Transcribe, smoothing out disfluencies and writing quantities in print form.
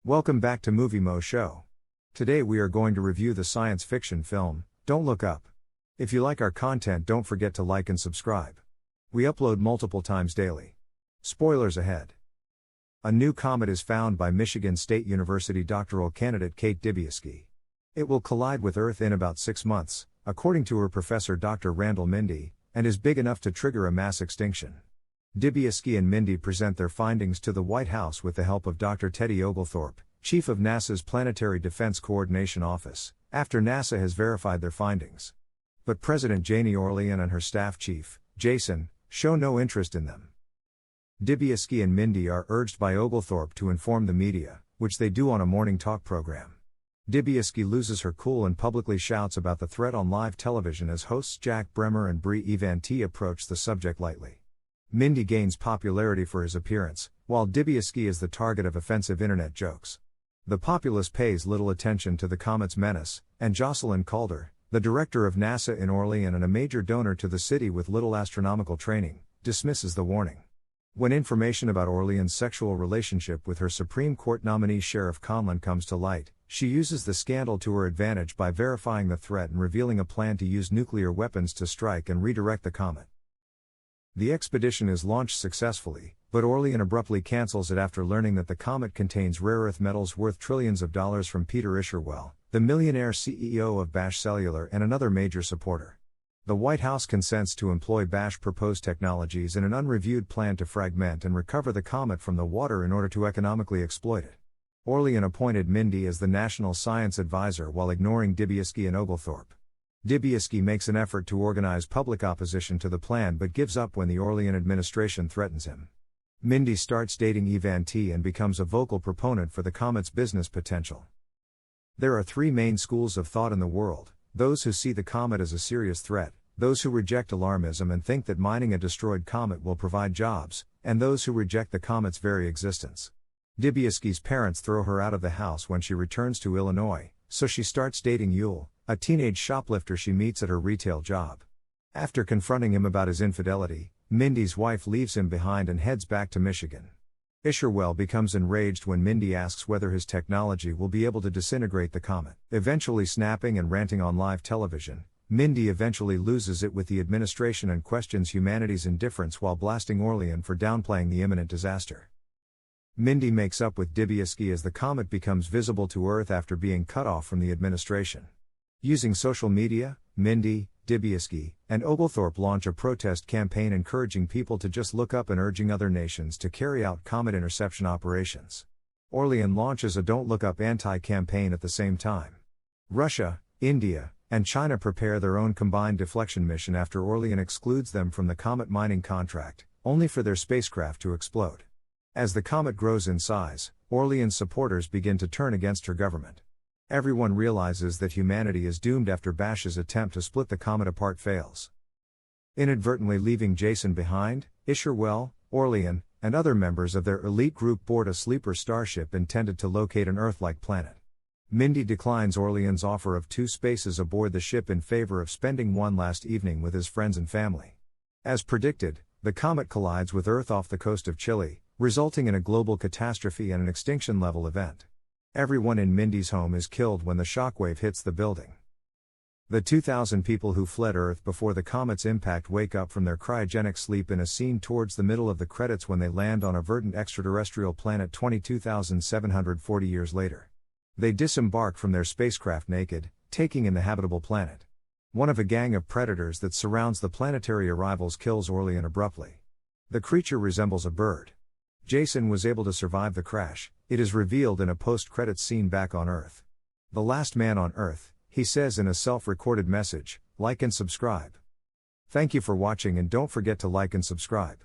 Welcome back to Movie Moshow. Today we are going to review the science fiction film, Don't Look Up. If you like our content, don't forget to like and subscribe. We upload multiple times daily. Spoilers ahead. A new comet is found by Michigan State University doctoral candidate Kate Dibiasky. It will collide with Earth in about 6 months, according to her professor Dr. Randall Mindy, and is big enough to trigger a mass extinction. Dibiasky and Mindy present their findings to the White House with the help of Dr. Teddy Oglethorpe, chief of NASA's Planetary Defense Coordination Office, after NASA has verified their findings. But President Janie Orlean and her staff chief, Jason, show no interest in them. Dibiasky and Mindy are urged by Oglethorpe to inform the media, which they do on a morning talk program. Dibiasky loses her cool and publicly shouts about the threat on live television as hosts Jack Bremer and Brie Evanti approach the subject lightly. Mindy gains popularity for his appearance, while Dibiasky is the target of offensive internet jokes. The populace pays little attention to the comet's menace, and Jocelyn Calder, the director of NASA in Orlean and a major donor to the city with little astronomical training, dismisses the warning. When information about Orlean's sexual relationship with her Supreme Court nominee Sheriff Conlon comes to light, she uses the scandal to her advantage by verifying the threat and revealing a plan to use nuclear weapons to strike and redirect the comet. The expedition is launched successfully, but Orlean abruptly cancels it after learning that the comet contains rare earth metals worth trillions of dollars from Peter Isherwell, the millionaire CEO of Bash Cellular and another major supporter. The White House consents to employ Bash proposed technologies in an unreviewed plan to fragment and recover the comet from the water in order to economically exploit it. Orlean appointed Mindy as the national science advisor while ignoring Dibiasky and Oglethorpe. Dibiasky makes an effort to organize public opposition to the plan but gives up when the Orlean administration threatens him. Mindy starts dating Evanti and becomes a vocal proponent for the comet's business potential. There are 3 main schools of thought in the world: those who see the comet as a serious threat, those who reject alarmism and think that mining a destroyed comet will provide jobs, and those who reject the comet's very existence. Dibiasky's parents throw her out of the house when she returns to Illinois, so she starts dating Yule, a teenage shoplifter she meets at her retail job. After confronting him about his infidelity, Mindy's wife leaves him behind and heads back to Michigan. Isherwell becomes enraged when Mindy asks whether his technology will be able to disintegrate the comet. Eventually snapping and ranting on live television, Mindy eventually loses it with the administration and questions humanity's indifference while blasting Orlean for downplaying the imminent disaster. Mindy makes up with Dibiasky as the comet becomes visible to Earth after being cut off from the administration. Using social media, Mindy, Dibiasky, and Oglethorpe launch a protest campaign encouraging people to just look up and urging other nations to carry out comet interception operations. Orlean launches a Don't Look Up anti-campaign at the same time. Russia, India, and China prepare their own combined deflection mission after Orlean excludes them from the comet mining contract, only for their spacecraft to explode. As the comet grows in size, Orlean's supporters begin to turn against her government. Everyone realizes that humanity is doomed after Bash's attempt to split the comet apart fails. Inadvertently leaving Jason behind, Isherwell, Orlean, and other members of their elite group board a sleeper starship intended to locate an Earth-like planet. Mindy declines Orlean's offer of 2 spaces aboard the ship in favor of spending one last evening with his friends and family. As predicted, the comet collides with Earth off the coast of Chile, resulting in a global catastrophe and an extinction-level event. Everyone in Mindy's home is killed when the shockwave hits the building. The 2,000 people who fled Earth before the comet's impact wake up from their cryogenic sleep in a scene towards the middle of the credits when they land on a verdant extraterrestrial planet 22,740 years later. They disembark from their spacecraft naked, taking in the habitable planet. One of a gang of predators that surrounds the planetary arrivals kills Orlean abruptly. The creature resembles a bird. Jason was able to survive the crash, it is revealed in a post-credits scene back on Earth. The last man on Earth, he says in a self-recorded message, like and subscribe. Thank you for watching and don't forget to like and subscribe.